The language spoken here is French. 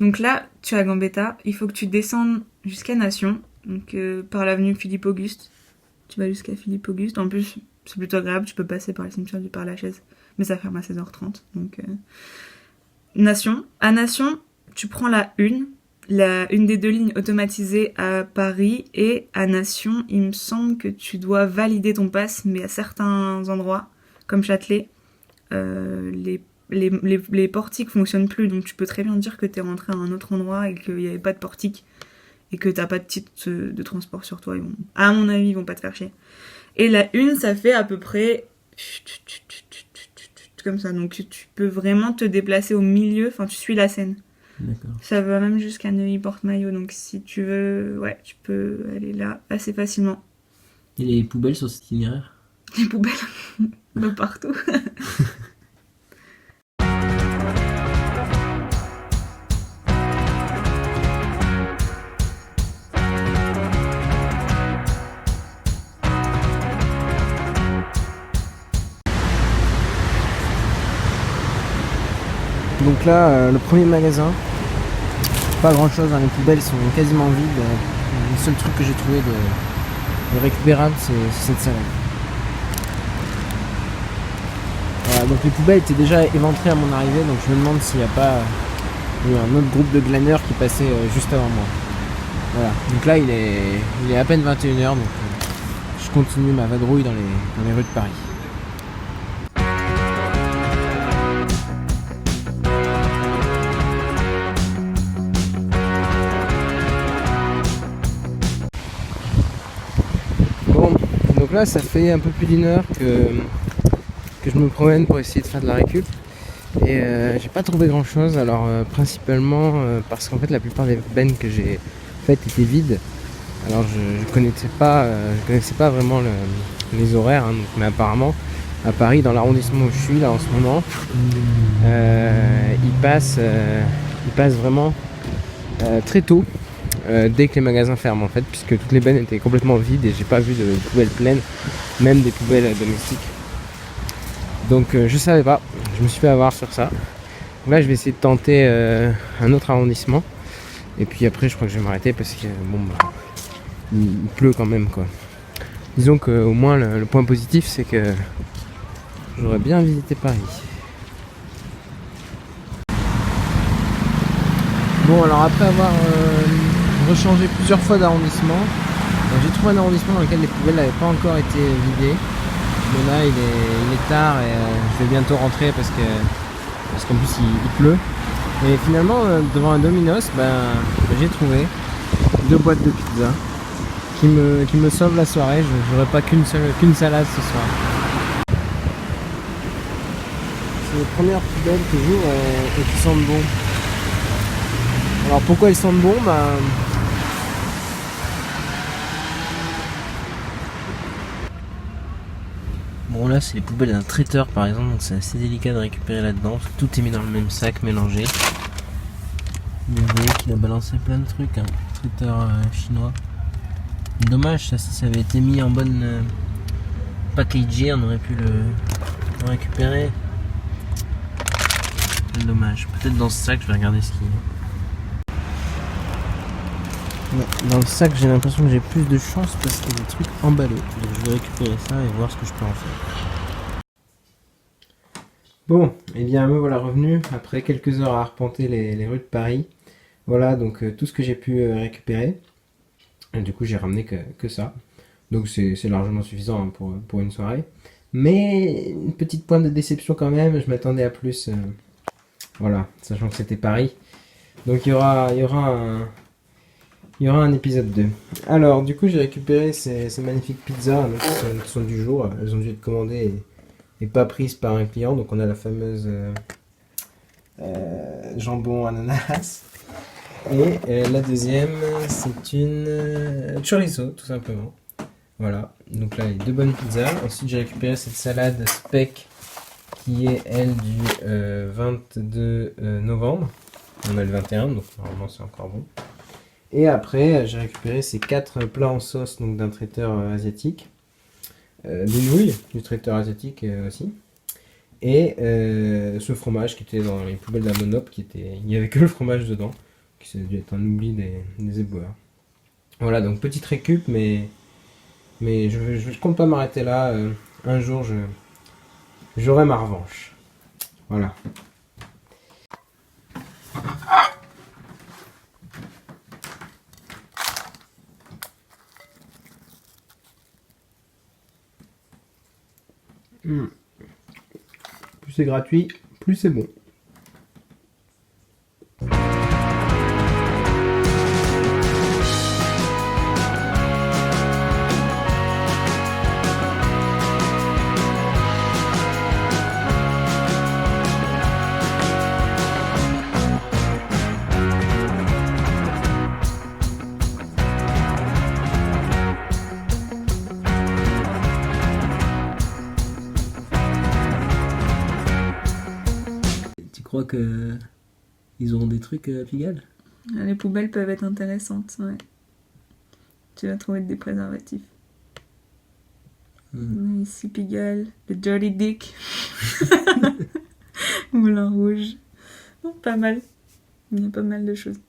Donc là, tu es à Gambetta, il faut que tu descendes jusqu'à Nation, donc par l'avenue Philippe-Auguste. Tu vas jusqu'à Philippe-Auguste. En plus, c'est plutôt agréable, tu peux passer par le cimetière du Père-Lachaise, mais ça ferme à 16h30. Donc, Nation. À Nation, tu prends une des 2 lignes automatisées à Paris, et à Nation, il me semble que tu dois valider ton pass, mais à certains endroits, comme Châtelet, les portiques fonctionnent plus, donc tu peux très bien dire que t'es rentré à un autre endroit et qu'il n'y avait pas de portique et que t'as pas de titre de transport sur toi. À mon avis, ils vont pas te faire chier. Et la une, ça fait à peu près comme ça, donc tu peux vraiment te déplacer au milieu, enfin tu suis la Seine. D'accord. Ça va même jusqu'à Neuilly-Porte-Maillot, donc si tu veux, ouais, tu peux aller là assez facilement. Et les poubelles sur cet itinéraire? Les poubelles de partout. Donc là, le premier magasin, pas grand chose, les poubelles sont quasiment vides. Le seul truc que j'ai trouvé de récupérable, c'est cette salade. Voilà, donc les poubelles étaient déjà éventrées à mon arrivée, donc je me demande s'il n'y a pas eu un autre groupe de glaneurs qui passait juste avant moi. Voilà, donc là il est à peine 21h, donc je continue ma vadrouille dans les rues de Paris. Bon, donc là ça fait un peu plus d'une heure que je me promène pour essayer de faire de la récup. Et j'ai pas trouvé grand chose, alors principalement parce qu'en fait la plupart des bennes que j'ai faites étaient vides. Alors je connaissais pas vraiment les horaires, hein, donc, mais apparemment à Paris, dans l'arrondissement où je suis là en ce moment, il passe vraiment très tôt, dès que les magasins ferment en fait, puisque toutes les bennes étaient complètement vides et j'ai pas vu de poubelles pleines, même des poubelles domestiques. Donc je savais pas, je me suis fait avoir sur ça. Donc là je vais essayer de tenter un autre arrondissement. Et puis après je crois que je vais m'arrêter parce que bon bah il pleut quand même quoi. Disons qu'au moins le point positif c'est que j'aurais bien visité Paris. Bon alors après avoir rechangé plusieurs fois d'arrondissement, j'ai trouvé un arrondissement dans lequel les poubelles n'avaient pas encore été vidées. Mais là il est tard et je vais bientôt rentrer parce qu'en plus il pleut. Et finalement devant un Domino's, j'ai trouvé 2 boîtes de pizza qui me sauvent la soirée. Je n'aurai pas qu'une salade ce soir. C'est les premières poubelles que j'ouvre et qui sentent bon. Alors pourquoi elles sentent bon? Bon là c'est les poubelles d'un traiteur par exemple, donc c'est assez délicat de récupérer là-dedans parce que tout est mis dans le même sac mélangé. Vous voyez qu'il a balancé plein de trucs, hein. Traiteur chinois. Dommage ça, si ça avait été mis en bonne packaging, on aurait pu le récupérer. Dommage, peut-être dans ce sac je vais regarder ce qu'il y a. Dans le sac j'ai l'impression que j'ai plus de chance parce qu'il y a des trucs emballés. Donc je vais récupérer ça et voir ce que je peux en faire. Bon, et bien me voilà revenu après quelques heures à arpenter les rues de Paris. Voilà donc tout ce que j'ai pu récupérer. Et du coup j'ai ramené que ça. Donc c'est largement suffisant hein, pour une soirée. Mais une petite pointe de déception quand même, je m'attendais à plus. Voilà, sachant que c'était Paris. Donc il y aura un épisode 2. Alors, du coup, j'ai récupéré ces magnifiques pizzas qui sont du jour. Elles ont dû être commandées et pas prises par un client. Donc, on a la fameuse jambon ananas. Et la deuxième, c'est une chorizo, tout simplement. Voilà. Donc là, les 2 bonnes pizzas. Ensuite, j'ai récupéré cette salade speck qui est, elle, du 22 novembre. On a le 21, donc normalement, c'est encore bon. Et après, j'ai récupéré ces 4 plats en sauce donc d'un traiteur asiatique, des nouilles du traiteur asiatique aussi, et ce fromage qui était dans les poubelles d'un Monop, il n'y avait que le fromage dedans. Ça a dû être un oubli des éboueurs. Voilà, donc petite récup, mais je compte pas m'arrêter là. Un jour, j'aurai ma revanche. Voilà. Plus c'est gratuit, plus c'est bon. Tu crois que ils auront des trucs à Pigalle? Les poubelles peuvent être intéressantes, ouais. Tu vas trouver des préservatifs. Ici, Pigalle, le Dirty Dick. Moulin Rouge. Bon, pas mal. Il y a pas mal de choses.